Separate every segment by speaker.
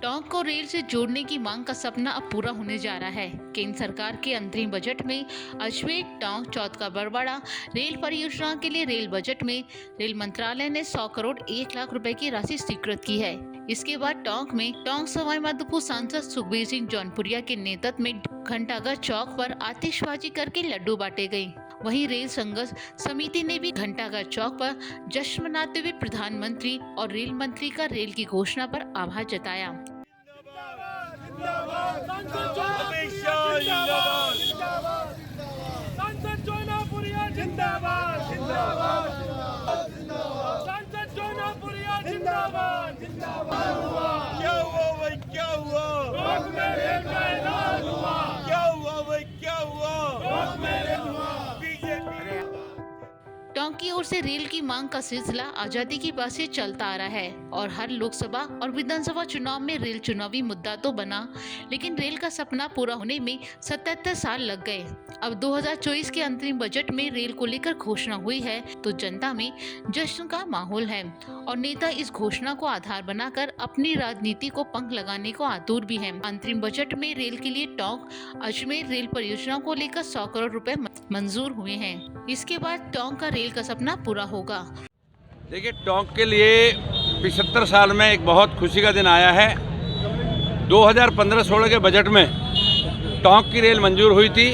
Speaker 1: टोंक को रेल से जोड़ने की मांग का सपना अब पूरा होने जा रहा है। केंद्र सरकार के अंतरिम बजट में अजमेर टोंक चौथ बरवाड़ा रेल परियोजना के लिए रेल बजट में रेल मंत्रालय ने 100 करोड़ 1 लाख रुपए की राशि स्वीकृत की है। इसके बाद टोंक सवाई माधोपुर सांसद सुखबीर सिंह जौनपुरिया के नेतृत्व में घंटाघर चौक पर आतिशबाजी करके लड्डू बांटे गए। वहीं रेल संघर्ष समिति ने भी घंटाघर चौक पर जश्न मनाते हुए प्रधानमंत्री और रेल मंत्री का रेल की घोषणा पर आभार जताया।
Speaker 2: सांसद जौनपुरिया जिंदाबाद जिंदाबाद सांसद जौनपुरिया जिंदाबाद जिंदाबाद। क्या हुआ भाई क्या हुआ? टोंक में रेल का ऐलान हुआ। क्या हुआ भाई क्या हुआ? टोंक में रेल हुआ।
Speaker 1: टोंक की ओर से रेल की मांग का सिलसिला आजादी की बात से चलता आ रहा है और हर लोकसभा और विधानसभा चुनाव में रेल चुनावी मुद्दा तो बना, लेकिन रेल का सपना पूरा होने में 77 साल लग गए। अब 2024 के अंतरिम बजट में रेल को लेकर घोषणा हुई है तो जनता में जश्न का माहौल है और नेता इस घोषणा को आधार बनाकर अपनी राजनीति को पंख लगाने को आतुर भी है। अंतरिम बजट में रेल के लिए टोंक अजमेर रेल परियोजना को लेकर 100 करोड़ रुपए मंजूर हुए हैं। इसके बाद टोंक का रेल का सपना पूरा होगा।
Speaker 3: देखिए, टोंक के लिए 75 साल में एक बहुत खुशी का दिन आया है। 2015-16 के बजट में टोंक की रेल मंजूर हुई थी।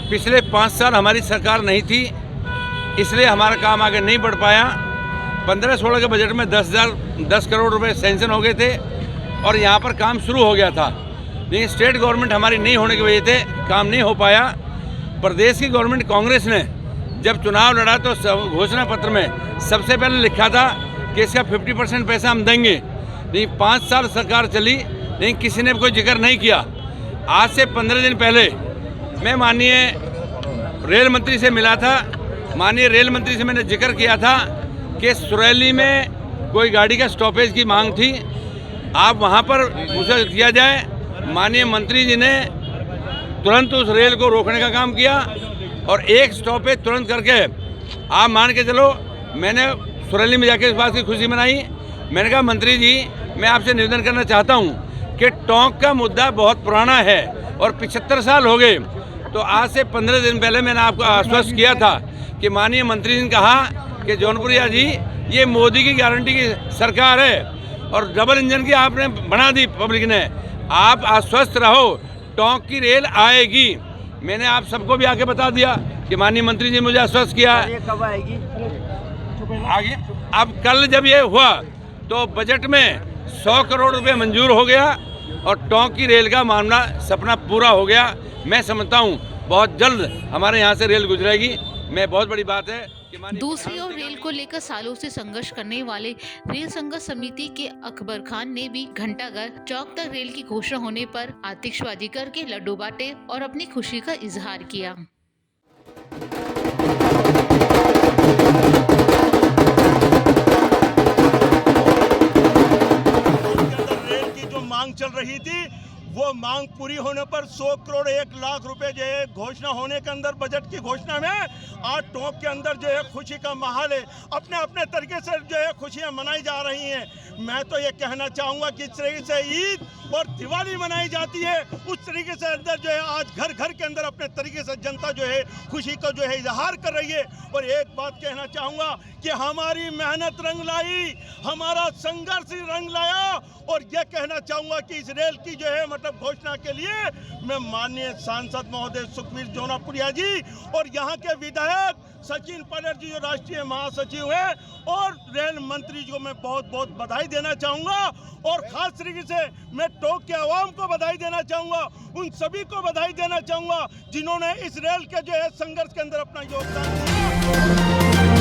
Speaker 3: पिछले 5 साल हमारी सरकार नहीं थी, इसलिए हमारा काम आगे नहीं बढ़ पाया। 15-16 के बजट में 10 करोड़ रुपए सैंक्शन हो गए थे और यहाँ पर काम शुरू हो गया था, लेकिन स्टेट गवर्नमेंट हमारी नहीं होने की वजह से काम नहीं हो पाया। प्रदेश की गवर्नमेंट कांग्रेस ने जब चुनाव लड़ा तो घोषणा पत्र में सबसे पहले लिखा था कि इसका 50% पैसा हम देंगे, लेकिन 5 साल सरकार चली लेकिन किसी ने कोई जिक्र नहीं किया। आज से 15 दिन पहले मैं माननीय रेल मंत्री से मिला था। माननीय रेल मंत्री से मैंने जिक्र किया था कि सुरैली में कोई गाड़ी का स्टॉपेज की मांग थी, आप वहाँ पर उसे किया जाए। माननीय मंत्री जी ने तुरंत उस रेल को रोकने का काम किया और एक स्टॉपेज तुरंत करके आप मान के चलो, मैंने सुरैली में जाके इस बात की खुशी मनाई। मैंने कहा मंत्री जी, मैं आपसे निवेदन करना चाहता हूं कि टोंक का मुद्दा बहुत पुराना है और 75 साल हो गए। तो आज से 15 दिन पहले मैंने आपको आश्वस्त किया था कि माननीय मंत्री जी ने कहा कि जौनपुरिया जी, ये मोदी की गारंटी की सरकार है और डबल इंजन की आपने बना दी पब्लिक ने, आप आश्वस्त रहो, टोंक की रेल आएगी। मैंने आप सबको भी आके बता दिया कि माननीय मंत्री जी मुझे आश्वस्त किया है।
Speaker 4: ये कब आएगी
Speaker 3: आगे? अब कल जब ये हुआ तो बजट में 100 करोड़ रुपए मंजूर हो गया और टोंक की रेल का मामला सपना पूरा हो गया। मैं समझता हूँ बहुत जल्द हमारे यहाँ से रेल गुजरेगी। मैं बहुत बड़ी बात है कि
Speaker 1: दूसरी ओर रेल को लेकर सालों से संघर्ष करने वाले रेल संघर्ष समिति के अकबर खान ने भी घंटाघर चौक तक रेल की घोषणा होने पर आतिशबाजी करके लड्डू बांटे और अपनी खुशी का इजहार किया।
Speaker 2: रेल की जो मांग चल रही थी वो मांग पूरी होने पर 100 करोड़ 1 लाख रुपए जो है घोषणा होने के अंदर बजट की घोषणा में आज टोंक के अंदर जो है खुशी का माहौल है। अपने अपने तरीके से जो है खुशियां मनाई जा रही हैं। मैं तो ये कहना चाहूँगा कि इस तरीके से ईद और दिवाली मनाई जाती है, उस तरीके से अंदर जो है आज घर घर के अंदर अपने तरीके से जनता जो है खुशी का जो है इजहार कर रही है। और एक बात कहना चाहूँगा कि हमारी मेहनत रंग लाई, हमारा संघर्ष रंग लाया। और यह कहना चाहूँगा कि इस रेल की जो है मतलब घोषणा के लिए मैं माननीय सांसद महोदय सुखबीर जौनपुरिया जी और यहाँ के विधायक सचिन पायलट जी जो राष्ट्रीय महासचिव हैं और रेल मंत्री जी को मैं बहुत बहुत बधाई देना चाहूँगा। और खास तरीके से मैं टोंक के आवाम को बधाई देना चाहूँगा, उन सभी को बधाई देना चाहूँगा जिन्होंने इस रेल के जो है संघर्ष के अंदर अपना योगदान दिया।